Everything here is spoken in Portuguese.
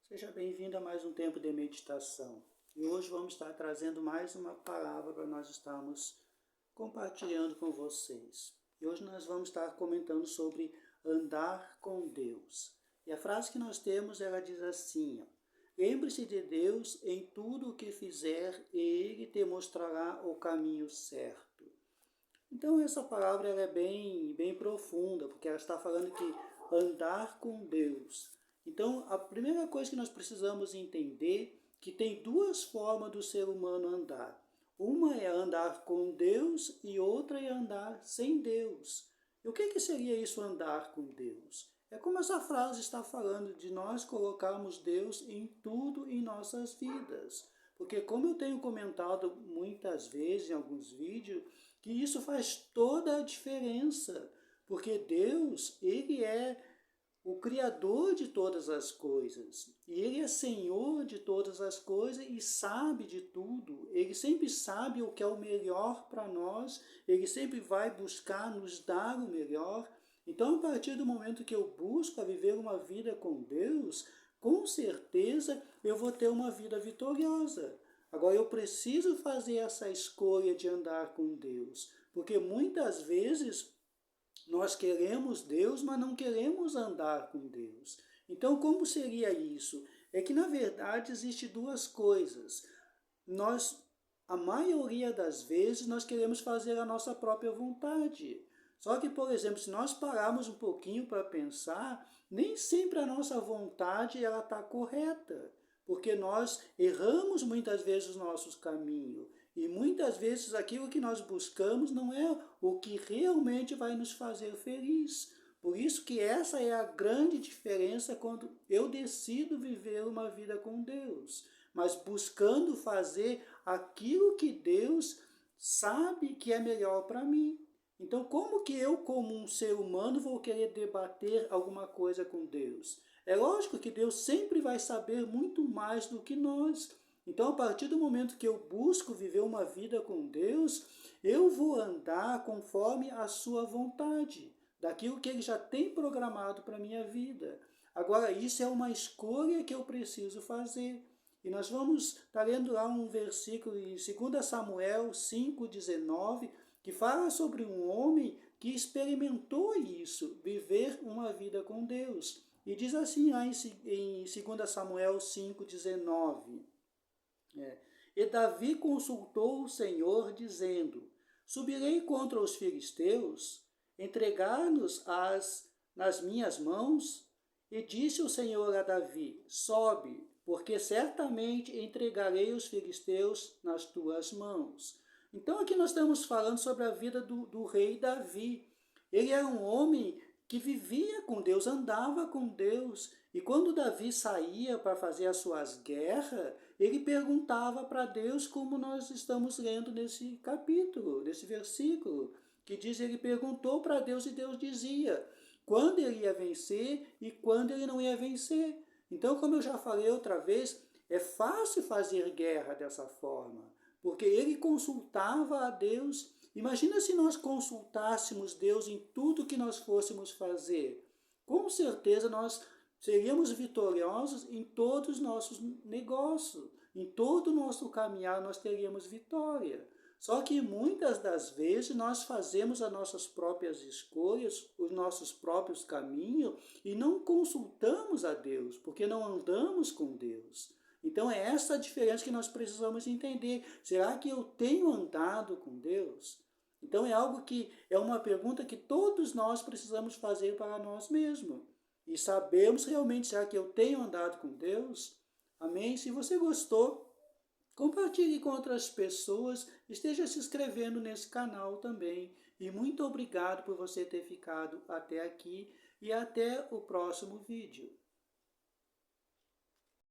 Seja bem-vindo a mais um tempo de meditação. E hoje vamos estar trazendo mais uma palavra para nós estarmos compartilhando com vocês. E hoje nós vamos estar comentando sobre andar com Deus. E a frase que nós temos, ela diz assim: lembre-se de Deus em tudo o que fizer e Ele te mostrará o caminho certo. Então essa palavra ela é bem profunda, porque ela está falando que andar com Deus. Então a primeira coisa que nós precisamos entender é que tem duas formas do ser humano andar. Uma é andar com Deus e outra é andar sem Deus. E o que seria isso andar com Deus? É como essa frase está falando de nós colocarmos Deus em tudo em nossas vidas. Porque como eu tenho comentado muitas vezes em alguns vídeos, que isso faz toda a diferença. Porque Deus, Ele é o Criador de todas as coisas. E Ele é Senhor de todas as coisas e sabe de tudo. Ele sempre sabe o que é o melhor para nós. Ele sempre vai buscar nos dar o melhor. Então, a partir do momento que eu busco a viver uma vida com Deus, com certeza eu vou ter uma vida vitoriosa. Agora, eu preciso fazer essa escolha de andar com Deus, porque muitas vezes nós queremos Deus, mas não queremos andar com Deus. Então, como seria isso? É que, na verdade, existem duas coisas. A maioria das vezes, nós queremos fazer a nossa própria vontade. Só que, por exemplo, se nós pararmos um pouquinho para pensar, nem sempre a nossa vontade está correta, porque nós erramos muitas vezes os nossos caminhos. E muitas vezes aquilo que nós buscamos não é o que realmente vai nos fazer feliz. Por isso que essa é a grande diferença quando eu decido viver uma vida com Deus, mas buscando fazer aquilo que Deus sabe que é melhor para mim. Então, como que eu, como um ser humano, vou querer debater alguma coisa com Deus? É lógico que Deus sempre vai saber muito mais do que nós. Então, a partir do momento que eu busco viver uma vida com Deus, eu vou andar conforme a sua vontade, daquilo que Ele já tem programado para a minha vida. Agora, isso é uma escolha que eu preciso fazer. E nós vamos estar lendo lá um versículo em 2 Samuel 5,19, que fala sobre um homem que experimentou isso, viver uma vida com Deus. E diz assim lá em 2 Samuel 5,19. E Davi consultou o Senhor, dizendo: subirei contra os filisteus, entregar-nos nas minhas mãos? E disse o Senhor a Davi: sobe, porque certamente entregarei os filisteus nas tuas mãos. Então aqui nós estamos falando sobre a vida do rei Davi. Ele era um homem que vivia com Deus, andava com Deus. E quando Davi saía para fazer as suas guerras, ele perguntava para Deus, como nós estamos lendo nesse capítulo, nesse versículo, que diz, ele perguntou para Deus e Deus dizia quando ele ia vencer e quando ele não ia vencer. Então, como eu já falei outra vez, é fácil fazer guerra dessa forma, porque ele consultava a Deus. Imagina se nós consultássemos Deus em tudo que nós fôssemos fazer. Com certeza nós seríamos vitoriosos em todos os nossos negócios, em todo o nosso caminhar nós teríamos vitória. Só que muitas das vezes nós fazemos as nossas próprias escolhas, os nossos próprios caminhos e não consultamos a Deus, porque não andamos com Deus. Então é essa a diferença que nós precisamos entender. Será que eu tenho andado com Deus? Então é algo que é uma pergunta que todos nós precisamos fazer para nós mesmos. E sabemos realmente, será que eu tenho andado com Deus? Amém? Se você gostou, compartilhe com outras pessoas, esteja se inscrevendo nesse canal também. E muito obrigado por você ter ficado até aqui e até o próximo vídeo.